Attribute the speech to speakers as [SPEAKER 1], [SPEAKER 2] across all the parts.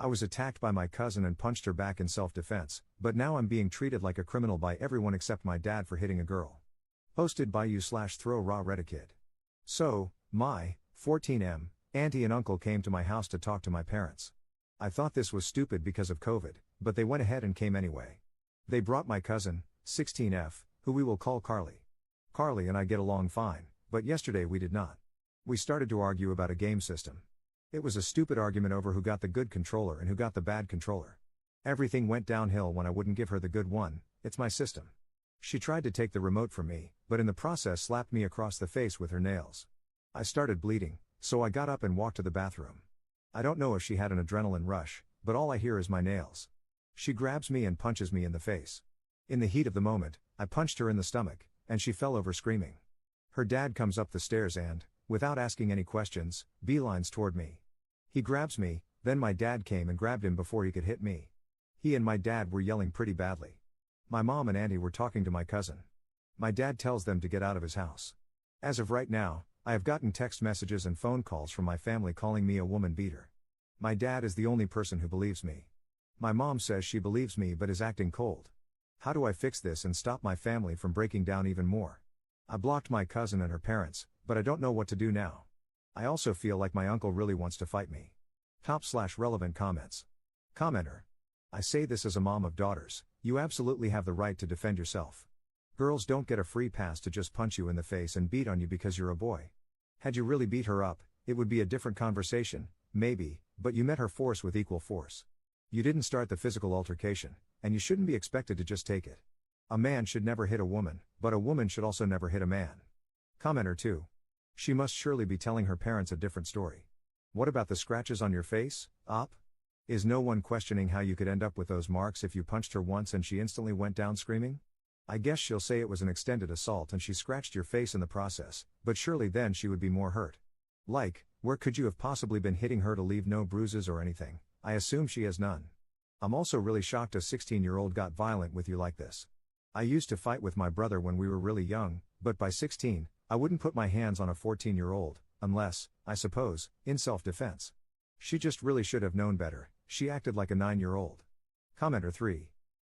[SPEAKER 1] I was attacked by my cousin and punched her back in self-defense, but now I'm being treated like a criminal by everyone except my dad for hitting a girl. Posted by you/throw raw Reddit. So, my 14M auntie and uncle came to my house to talk to my parents. I thought this was stupid because of COVID, but they went ahead and came anyway. They brought my cousin, 16F, who we will call Carly. Carly and I get along fine, but yesterday we did not. We started to argue about a game system. It was a stupid argument over who got the good controller and who got the bad controller. Everything went downhill when I wouldn't give her the good one. It's my system. She tried to take the remote from me, but in the process slapped me across the face with her nails. I started bleeding, so I got up and walked to the bathroom. I don't know if she had an adrenaline rush, but all I hear is my nails. She grabs me and punches me in the face. In the heat of the moment, I punched her in the stomach, and she fell over screaming. Her dad comes up the stairs and, without asking any questions, beelines toward me. He grabs me, then my dad came and grabbed him before he could hit me. He and my dad were yelling pretty badly. My mom and auntie were talking to my cousin. My dad tells them to get out of his house. As of right now, I have gotten text messages and phone calls from my family calling me a woman beater. My dad is the only person who believes me. My mom says she believes me but is acting cold. How do I fix this and stop my family from breaking down even more? I blocked my cousin and her parents, but I don't know what to do now. I also feel like my uncle really wants to fight me. Top/relevant comments. Commenter. I say this as a mom of daughters, you absolutely have the right to defend yourself. Girls don't get a free pass to just punch you in the face and beat on you because you're a boy. Had you really beat her up, it would be a different conversation, maybe, but you met her force with equal force. You didn't start the physical altercation, and you shouldn't be expected to just take it. A man should never hit a woman, but a woman should also never hit a man. Commenter 2. She must surely be telling her parents a different story. What about the scratches on your face, Op? Is no one questioning how you could end up with those marks if you punched her once and she instantly went down screaming? I guess she'll say it was an extended assault and she scratched your face in the process, but surely then she would be more hurt. Like, where could you have possibly been hitting her to leave no bruises or anything? I assume she has none. I'm also really shocked a 16-year-old got violent with you like this. I used to fight with my brother when we were really young, but by 16, I wouldn't put my hands on a 14-year-old, unless, I suppose, in self-defense. She just really should have known better, she acted like a 9-year-old. Commenter 3.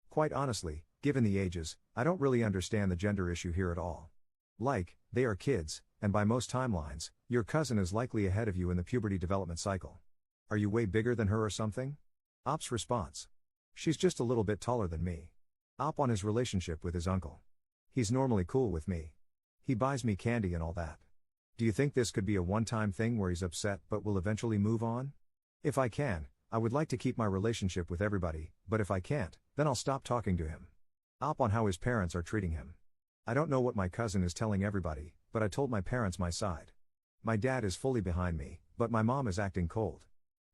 [SPEAKER 1] Quite honestly, given the ages, I don't really understand the gender issue here at all. Like, they are kids, and by most timelines, your cousin is likely ahead of you in the puberty development cycle. Are you way bigger than her or something? Op's response. She's just a little bit taller than me. Op on his relationship with his uncle. He's normally cool with me. He buys me candy and all that. Do you think this could be a one-time thing where he's upset but will eventually move on? If I can, I would like to keep my relationship with everybody, but if I can't, then I'll stop talking to him. Op on how his parents are treating him. I don't know what my cousin is telling everybody, but I told my parents my side. My dad is fully behind me, but my mom is acting cold.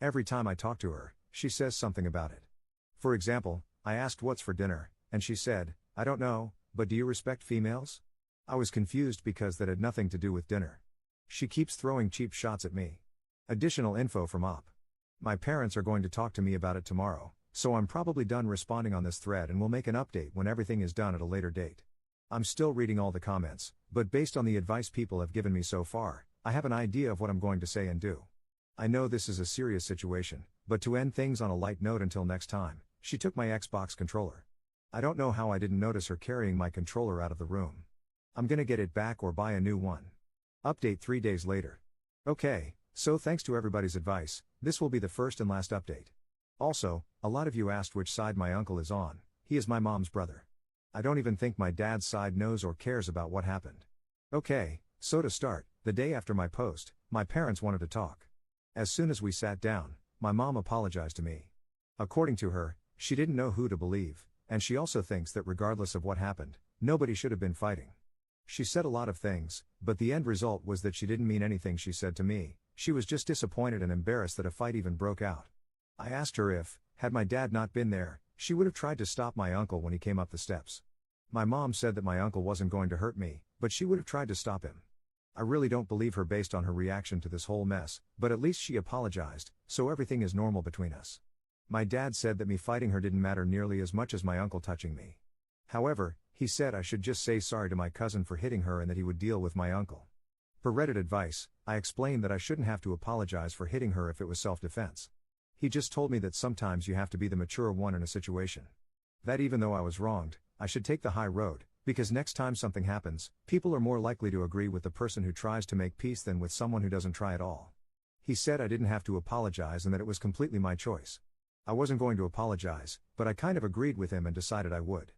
[SPEAKER 1] Every time I talk to her, she says something about it. For example, I asked what's for dinner, and she said, I don't know, but do you respect females? I was confused because that had nothing to do with dinner. She keeps throwing cheap shots at me. Additional info from Op. My parents are going to talk to me about it tomorrow, so I'm probably done responding on this thread and will make an update when everything is done at a later date. I'm still reading all the comments, but based on the advice people have given me so far, I have an idea of what I'm going to say and do. I know this is a serious situation, but to end things on a light note until next time, she took my Xbox controller. I don't know how I didn't notice her carrying my controller out of the room. I'm gonna get it back or buy a new one. Update 3 days later. Okay, so thanks to everybody's advice, this will be the first and last update. Also, a lot of you asked which side my uncle is on. He is my mom's brother. I don't even think my dad's side knows or cares about what happened. Okay, so to start, the day after my post, my parents wanted to talk. As soon as we sat down, my mom apologized to me. According to her, she didn't know who to believe, and she also thinks that regardless of what happened, nobody should have been fighting. She said a lot of things, but the end result was that she didn't mean anything she said to me. She was just disappointed and embarrassed that a fight even broke out. I asked her if, had my dad not been there, she would have tried to stop my uncle when he came up the steps. My mom said that my uncle wasn't going to hurt me, but she would have tried to stop him. I really don't believe her based on her reaction to this whole mess, but at least she apologized, so everything is normal between us. My dad said that me fighting her didn't matter nearly as much as my uncle touching me. However, he said I should just say sorry to my cousin for hitting her and that he would deal with my uncle. Per Reddit advice, I explained that I shouldn't have to apologize for hitting her if it was self-defense. He just told me that sometimes you have to be the mature one in a situation. That even though I was wronged, I should take the high road, because next time something happens, people are more likely to agree with the person who tries to make peace than with someone who doesn't try at all. He said I didn't have to apologize and that it was completely my choice. I wasn't going to apologize, but I kind of agreed with him and decided I would.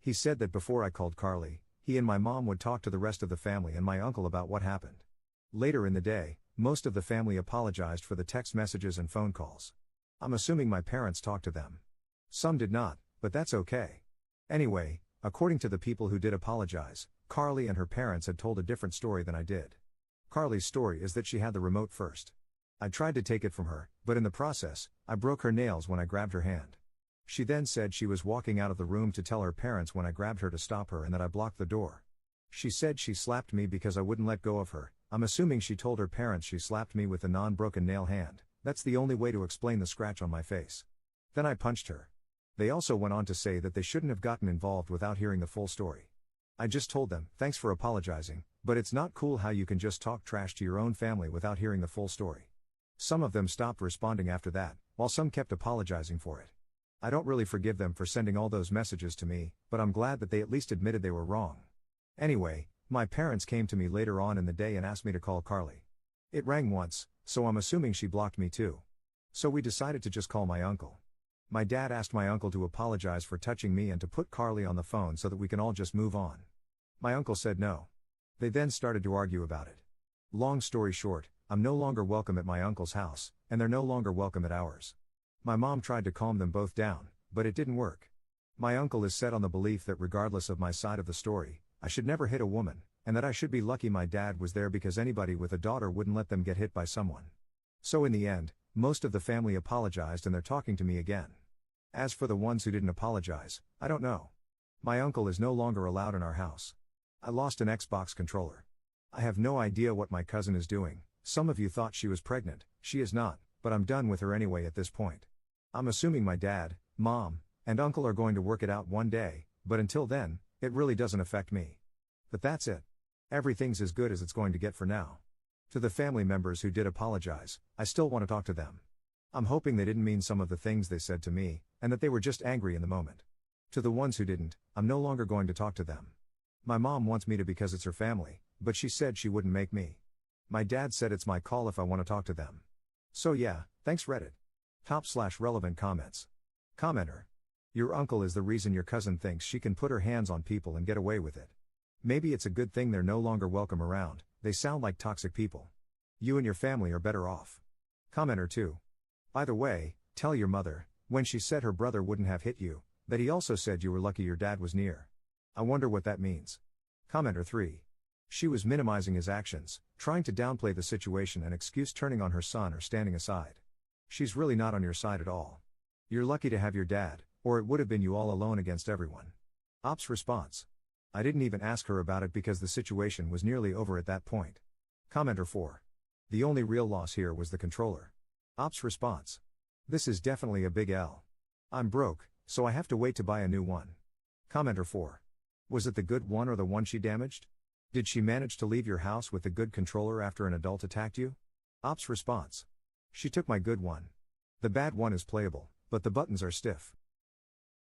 [SPEAKER 1] He said that before I called Carly, he and my mom would talk to the rest of the family and my uncle about what happened. Later in the day, most of the family apologized for the text messages and phone calls. I'm assuming my parents talked to them. Some did not, but that's okay. Anyway, according to the people who did apologize, Carly and her parents had told a different story than I did. Carly's story is that she had the remote first. I tried to take it from her, but in the process, I broke her nails when I grabbed her hand. She then said she was walking out of the room to tell her parents when I grabbed her to stop her and that I blocked the door. She said she slapped me because I wouldn't let go of her. I'm assuming she told her parents she slapped me with a non-broken nail hand. That's the only way to explain the scratch on my face. Then I punched her. They also went on to say that they shouldn't have gotten involved without hearing the full story. I just told them, thanks for apologizing, but it's not cool how you can just talk trash to your own family without hearing the full story. Some of them stopped responding after that, while some kept apologizing for it. I don't really forgive them for sending all those messages to me, but I'm glad that they at least admitted they were wrong. Anyway, my parents came to me later on in the day and asked me to call Carly. It rang once, so I'm assuming she blocked me too. So we decided to just call my uncle. My dad asked my uncle to apologize for touching me and to put Carly on the phone so that we can all just move on. My uncle said no. They then started to argue about it. Long story short, I'm no longer welcome at my uncle's house, and they're no longer welcome at ours. My mom tried to calm them both down, but it didn't work. My uncle is set on the belief that regardless of my side of the story, I should never hit a woman, and that I should be lucky my dad was there because anybody with a daughter wouldn't let them get hit by someone. So in the end, most of the family apologized and they're talking to me again. As for the ones who didn't apologize, I don't know. My uncle is no longer allowed in our house. I lost an Xbox controller. I have no idea what my cousin is doing. Some of you thought she was pregnant, she is not, but I'm done with her anyway at this point. I'm assuming my dad, mom, and uncle are going to work it out one day, but until then, it really doesn't affect me. But that's it. Everything's as good as it's going to get for now. To the family members who did apologize, I still want to talk to them. I'm hoping they didn't mean some of the things they said to me, and that they were just angry in the moment. To the ones who didn't, I'm no longer going to talk to them. My mom wants me to because it's her family, but she said she wouldn't make me. My dad said it's my call if I want to talk to them. So yeah, thanks Reddit. /relevant comments. Commenter. Your uncle is the reason your cousin thinks she can put her hands on people and get away with it. Maybe it's a good thing they're no longer welcome around, they sound like toxic people. You and your family are better off. Commenter 2. By the way, tell your mother, when she said her brother wouldn't have hit you, that he also said you were lucky your dad was near. I wonder what that means. Commenter 3. She was minimizing his actions, trying to downplay the situation and excuse turning on her son or standing aside. She's really not on your side at all. You're lucky to have your dad, or it would have been you all alone against everyone. Ops response. I didn't even ask her about it because the situation was nearly over at that point. Commenter 4. The only real loss here was the controller. Ops response. This is definitely a big L. I'm broke, so I have to wait to buy a new one. Commenter 4. Was it the good one or the one she damaged? Did she manage to leave your house with the good controller after an adult attacked you? Ops response. She took my good one. The bad one is playable, but the buttons are stiff.